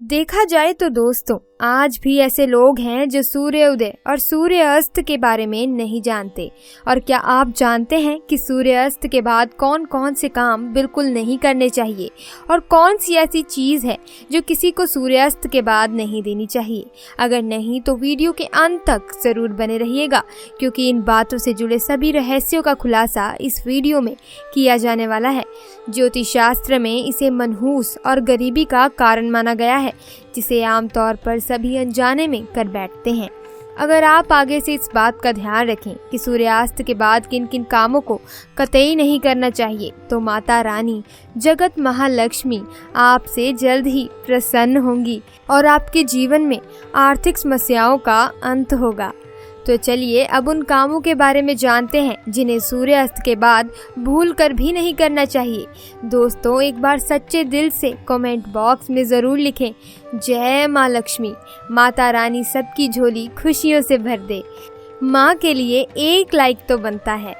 देखा जाए तो दोस्तों, आज भी ऐसे लोग हैं जो सूर्य उदय और सूर्य अस्त के बारे में नहीं जानते। और क्या आप जानते हैं कि सूर्य अस्त के बाद कौन कौन से काम बिल्कुल नहीं करने चाहिए और कौन सी ऐसी चीज़ है जो किसी को सूर्यास्त के बाद नहीं देनी चाहिए? अगर नहीं तो वीडियो के अंत तक ज़रूर बने रहिएगा, क्योंकि इन बातों से जुड़े सभी रहस्यों का खुलासा इस वीडियो में किया जाने वाला है। ज्योतिष शास्त्र में इसे मनहूस और गरीबी का कारण माना गया है, जिसे आमतौर पर सभी अनजाने में कर बैठते हैं। अगर आप आगे से इस बात का ध्यान रखें कि सूर्यास्त के बाद किन किन कामों को कतई नहीं करना चाहिए, तो माता रानी जगत महालक्ष्मी आपसे जल्द ही प्रसन्न होंगी और आपके जीवन में आर्थिक समस्याओं का अंत होगा। तो चलिए अब उन कामों के बारे में जानते हैं जिन्हें सूर्यास्त के बाद भूल कर भी नहीं करना चाहिए। दोस्तों, एक बार सच्चे दिल से कमेंट बॉक्स में ज़रूर लिखें, जय माँ लक्ष्मी। माता रानी सबकी झोली खुशियों से भर दे। माँ के लिए एक लाइक तो बनता है।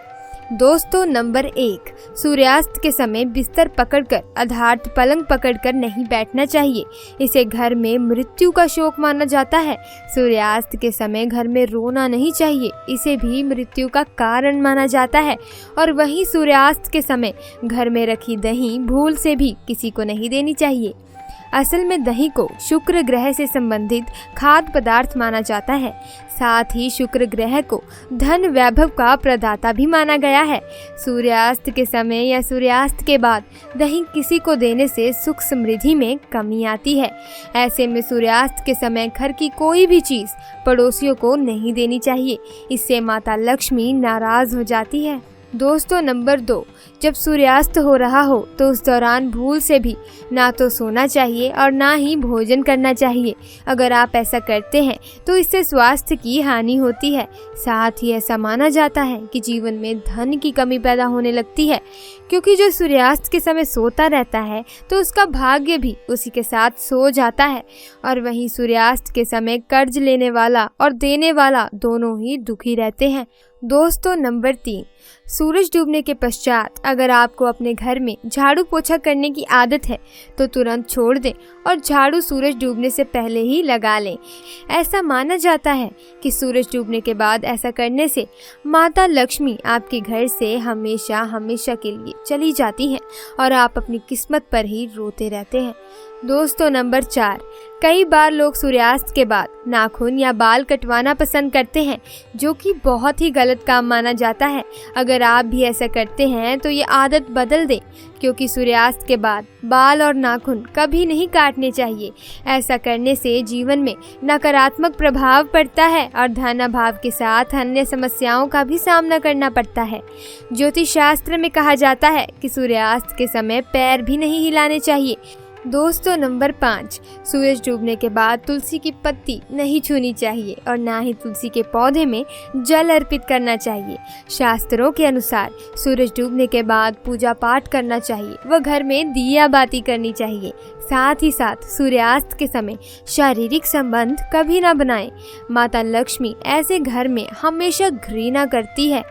दोस्तों, नंबर 1, सूर्यास्त के समय बिस्तर पकड़कर अर्थात पलंग पकड़कर नहीं बैठना चाहिए। इसे घर में मृत्यु का शोक माना जाता है। सूर्यास्त के समय घर में रोना नहीं चाहिए, इसे भी मृत्यु का कारण माना जाता है। और वहीं सूर्यास्त के समय घर में रखी दही भूल से भी किसी को नहीं देनी चाहिए। असल में दही को शुक्र ग्रह से संबंधित खाद्य पदार्थ माना जाता है। साथ ही शुक्र ग्रह को धन वैभव का प्रदाता भी माना गया है। सूर्यास्त के समय या सूर्यास्त के बाद दही किसी को देने से सुख समृद्धि में कमी आती है। ऐसे में सूर्यास्त के समय घर की कोई भी चीज़ पड़ोसियों को नहीं देनी चाहिए, इससे माता लक्ष्मी नाराज हो जाती है। दोस्तों, नंबर 2, जब सूर्यास्त हो रहा हो तो उस दौरान भूल से भी ना तो सोना चाहिए और ना ही भोजन करना चाहिए। अगर आप ऐसा करते हैं तो इससे स्वास्थ्य की हानि होती है। साथ ही ऐसा माना जाता है कि जीवन में धन की कमी पैदा होने लगती है, क्योंकि जो सूर्यास्त के समय सोता रहता है तो उसका भाग्य भी उसी के साथ सो जाता है। और वहीं सूर्यास्त के समय कर्ज लेने वाला और देने वाला दोनों ही दुखी रहते हैं। दोस्तों, नंबर 3, सूरज डूबने के पश्चात अगर आपको अपने घर में झाड़ू पोछा करने की आदत है तो तुरंत छोड़ दें और झाड़ू सूरज डूबने से पहले ही लगा लें। ऐसा माना जाता है कि सूरज डूबने के बाद ऐसा करने से माता लक्ष्मी आपके घर से हमेशा हमेशा के लिए चली जाती हैं और आप अपनी किस्मत पर ही रोते रहते हैं। दोस्तों, नंबर 4, कई बार लोग सूर्यास्त के बाद नाखून या बाल कटवाना पसंद करते हैं, जो कि बहुत ही गलत काम माना जाता है। अगर आप भी ऐसा करते हैं तो ये आदत बदल दें, क्योंकि सूर्यास्त के बाद बाल और नाखून कभी नहीं काटने चाहिए। ऐसा करने से जीवन में नकारात्मक प्रभाव पड़ता है और धन अभाव के साथ अन्य समस्याओं का भी सामना करना पड़ता है। ज्योतिष शास्त्र में कहा जाता है कि सूर्यास्त के समय पैर भी नहीं हिलाने चाहिए। दोस्तों, नंबर 5, सूरज डूबने के बाद तुलसी की पत्ती नहीं छूनी चाहिए और ना ही तुलसी के पौधे में जल अर्पित करना चाहिए। शास्त्रों के अनुसार सूरज डूबने के बाद पूजा पाठ करना चाहिए व घर में दिया बाती करनी चाहिए। साथ ही साथ सूर्यास्त के समय शारीरिक संबंध कभी ना बनाएं। माता लक्ष्मी ऐसे घर में हमेशा घृणा करती है।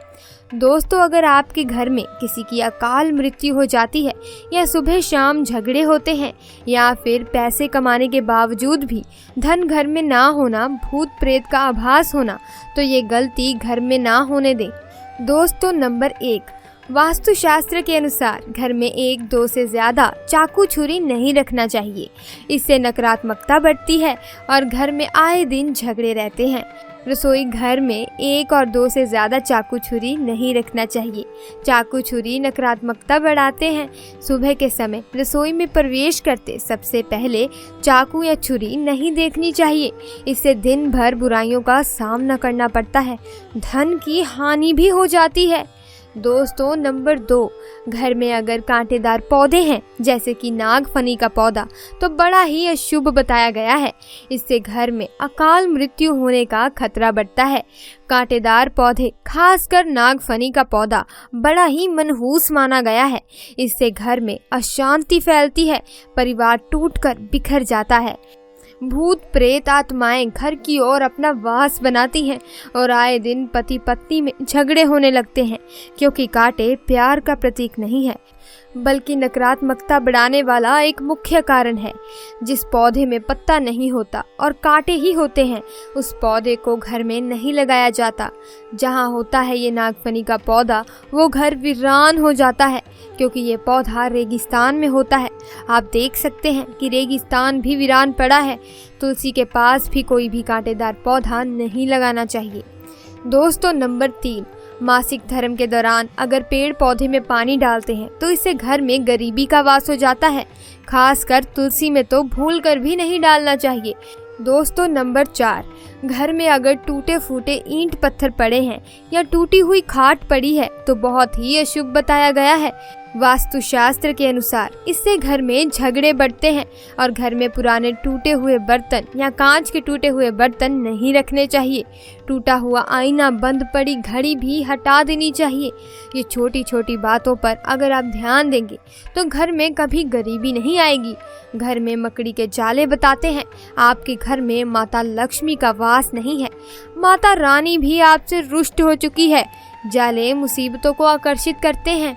दोस्तों, अगर आपके घर में किसी की अकाल मृत्यु हो जाती है या सुबह शाम झगड़े होते हैं या फिर पैसे कमाने के बावजूद भी धन घर में ना होना, भूत प्रेत का आभास होना, तो ये गलती घर में ना होने दें। दोस्तों, नंबर 1, वास्तुशास्त्र के अनुसार घर में 1-2 से ज़्यादा चाकू छुरी नहीं रखना चाहिए। इससे नकारात्मकता बढ़ती है और घर में आए दिन झगड़े रहते हैं। रसोई घर में 1 और 2 से ज़्यादा चाकू छुरी नहीं रखना चाहिए। चाकू छुरी नकारात्मकता बढ़ाते हैं। सुबह के समय रसोई में प्रवेश करते सबसे पहले चाकू या छुरी नहीं देखनी चाहिए। इससे दिन भर बुराइयों का सामना करना पड़ता है, धन की हानि भी हो जाती है। दोस्तों, नंबर 2, घर में अगर कांटेदार पौधे हैं जैसे कि नागफनी का पौधा तो बड़ा ही अशुभ बताया गया है। इससे घर में अकाल मृत्यु होने का खतरा बढ़ता है। कांटेदार पौधे, खासकर नागफनी का पौधा, बड़ा ही मनहूस माना गया है। इससे घर में अशांति फैलती है, परिवार टूटकर बिखर जाता है। भूत प्रेत आत्माएं घर की ओर अपना वास बनाती हैं और आए दिन पति पत्नी में झगड़े होने लगते हैं, क्योंकि कांटे प्यार का प्रतीक नहीं है। बल्कि नकारात्मकता बढ़ाने वाला एक मुख्य कारण है। जिस पौधे में पत्ता नहीं होता और कांटे ही होते हैं, उस पौधे को घर में नहीं लगाया जाता। जहाँ होता है ये नागफनी का पौधा, वो घर वीरान हो जाता है, क्योंकि ये पौधा रेगिस्तान में होता है। आप देख सकते हैं कि रेगिस्तान भी वीरान पड़ा है। तुलसी के पास भी कोई भी कांटेदार पौधा नहीं लगाना चाहिए। दोस्तों, नंबर 3, मासिक धर्म के दौरान अगर पेड़ पौधे में पानी डालते हैं तो इससे घर में गरीबी का वास हो जाता है। खासकर तुलसी में तो भूल कर भी नहीं डालना चाहिए। दोस्तों, नंबर 4, घर में अगर टूटे फूटे ईंट पत्थर पड़े हैं या टूटी हुई खाट पड़ी है तो बहुत ही अशुभ बताया गया है। वास्तुशास्त्र के अनुसार इससे घर में झगड़े बढ़ते हैं और घर में पुराने टूटे हुए बर्तन या कांच के टूटे हुए बर्तन नहीं रखने चाहिए। टूटा हुआ आईना, बंद पड़ी घड़ी भी हटा देनी चाहिए। ये छोटी छोटी बातों पर अगर आप ध्यान देंगे तो घर में कभी गरीबी नहीं आएगी। घर में मकड़ी के जाले बताते हैं आपके घर में माता लक्ष्मी का वास नहीं है। माता रानी भी आपसे रुष्ट हो चुकी है। जाले मुसीबतों को आकर्षित करते हैं।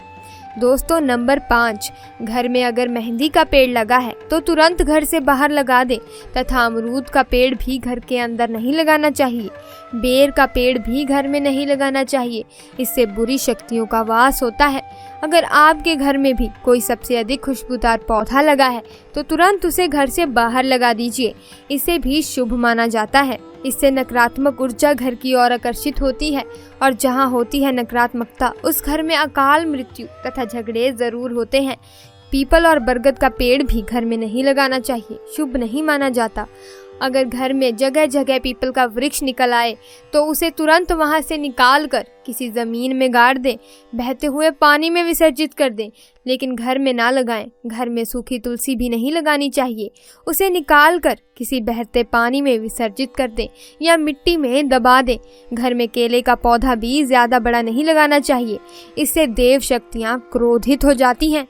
दोस्तों, नंबर 5, घर में अगर मेहंदी का पेड़ लगा है तो तुरंत घर से बाहर लगा दें तथा अमरूद का पेड़ भी घर के अंदर नहीं लगाना चाहिए। बेर का पेड़ भी घर में नहीं लगाना चाहिए, इससे बुरी शक्तियों का वास होता है। अगर आपके घर में भी कोई सबसे अधिक खुशबूदार पौधा लगा है तो तुरंत उसे घर से बाहर लगा दीजिए, इसे भी शुभ माना जाता है। इससे नकारात्मक ऊर्जा घर की ओर आकर्षित होती है और जहाँ होती है नकारात्मकता, उस घर में अकाल मृत्यु तथा झगड़े जरूर होते हैं। पीपल और बरगद का पेड़ भी घर में नहीं लगाना चाहिए, शुभ नहीं माना जाता। अगर घर में जगह जगह पीपल का वृक्ष निकल आए तो उसे तुरंत वहां से निकाल कर किसी ज़मीन में गाड़ दें, बहते हुए पानी में विसर्जित कर दें, लेकिन घर में ना लगाएं। घर में सूखी तुलसी भी नहीं लगानी चाहिए, उसे निकाल कर किसी बहते पानी में विसर्जित कर दें या मिट्टी में दबा दें। घर में केले का पौधा भी ज़्यादा बड़ा नहीं लगाना चाहिए, इससे देव शक्तियाँ क्रोधित हो जाती हैं।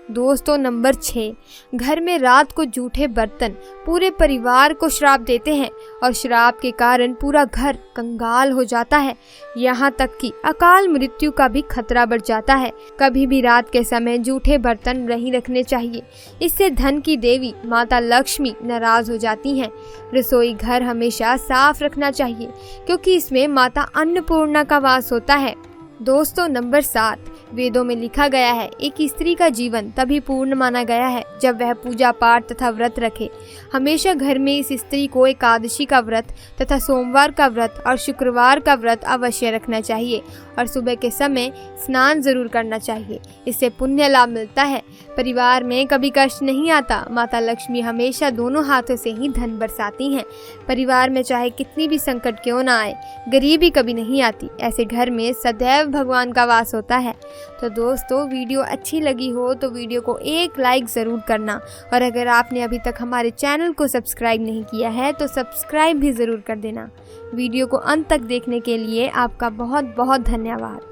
दोस्तों, नंबर 6, घर में रात को जूठे बर्तन पूरे परिवार को श्राप देते हैं और श्राप के कारण पूरा घर कंगाल हो जाता है। यहाँ तक कि अकाल मृत्यु का भी खतरा बढ़ जाता है। कभी भी रात के समय जूठे बर्तन नहीं रखने चाहिए, इससे धन की देवी माता लक्ष्मी नाराज हो जाती हैं। रसोई घर हमेशा साफ रखना चाहिए क्योंकि इसमें माता अन्नपूर्णा का वास होता है। दोस्तों, नंबर 7, वेदों में लिखा गया है एक स्त्री का जीवन तभी पूर्ण माना गया है जब वह पूजा पाठ तथा व्रत रखे। हमेशा घर में इस स्त्री को एकादशी का व्रत तथा सोमवार का व्रत और शुक्रवार का व्रत अवश्य रखना चाहिए और सुबह के समय स्नान जरूर करना चाहिए, इससे पुण्य लाभ मिलता है। परिवार में कभी कष्ट नहीं आता। माता लक्ष्मी हमेशा दोनों हाथों से ही धन बरसाती हैं। परिवार में चाहे कितनी भी संकट क्यों ना आए, गरीबी कभी नहीं आती। ऐसे घर में सदैव भगवान का वास होता है। तो दोस्तों, वीडियो अच्छी लगी हो तो वीडियो को एक लाइक ज़रूर करना और अगर आपने अभी तक हमारे चैनल को सब्सक्राइब नहीं किया है तो सब्सक्राइब भी ज़रूर कर देना। वीडियो को अंत तक देखने के लिए आपका बहुत बहुत धन्यवाद।